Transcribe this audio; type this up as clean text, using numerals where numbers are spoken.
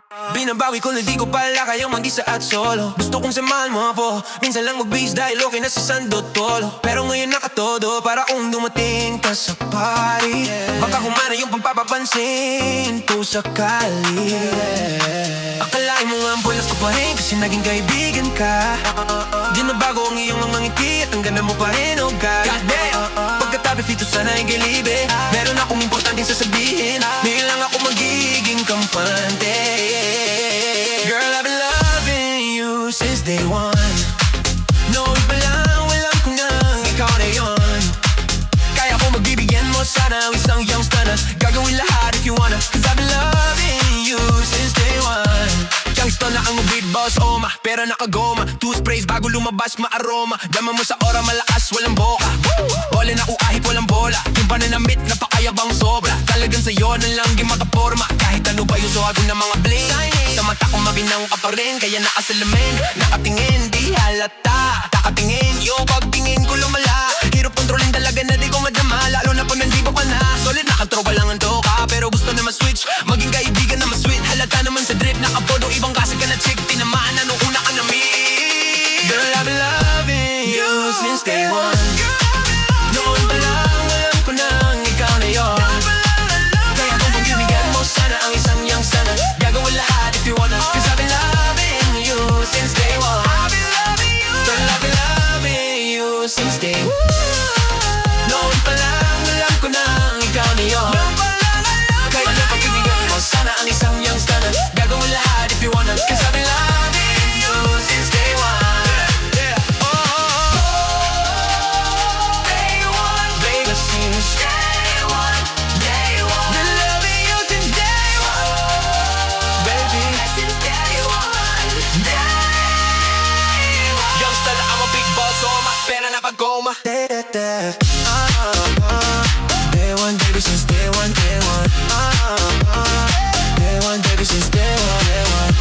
Binabawi ko na di ko pala kayang mag-isa at solo. Gusto kong samahan mo ako, minsan lang mag-base dahil okay na sa Sando Tolo. Pero ngayon nakatodo para kung dumating ka sa party, baka humana yung pampapapansin ko sakali. Akalain mo nga ang bulas ko pa rin kasi naging kaibigan ka. Di na bago ang iyong mga ngiti at ang ganda mo pa rin, oh God. Pagkatabi fito sana yung gilibe, meron akong importanteng sasabihin. Di lang ako magiging kampante. Girl, I've been loving you since day one. No, iba lang, walang ko nang ikaw na yun. Kaya ko magbibigyan mo sana isang youngster na gagawin lahat if you wanna. Cause I've been loving you since day one. Youngster na ang beat boss, oma, pera nakagoma. Two sprays bago lumabas maaroma. Dama mo sa ora malakas, walang boka. Bola na uahit, walang bola. Yung pananamit, napakayabang sobra. Talagang sa'yo na lang yung makaporma. Kahit ano ba yung suhago ng mga bling. Sa mata ko mabinang ka pa rin, kaya nakasalamin. Nakatingin, di halata. Takatingin, yung pagtingin ko lumala. Hirap kontrolin talaga na di ko madama. Lalo na pag nandibo ka na. Solid na katropa lang ang toka, pero gusto na ma-switch. Maging kaibigan na ma-sweet. Halata naman sa drip, nakapodo ibang kasi ka na chick. Tinamaan na nung una ka na meet. Girl, I've been loving you since day one. Noon pa lang, alam ko nang ikaw na yun. Kaya kung pagbibigyan mo sana ang isang yang sana, gagawin lahat if you wanna. Cause I've been loving you since day one. Girl, I've been loving you since day one. Noon pa lang, alam ko nang ikaw na yun. Kaya kung pagbibigyan mo sana ang isang yang sana, gagawin lahat if you wanna. Cause I've been loving you since day one. Pera na pag-coma. Day one, baby, since day one, day one. Day one, baby, since day one, day one.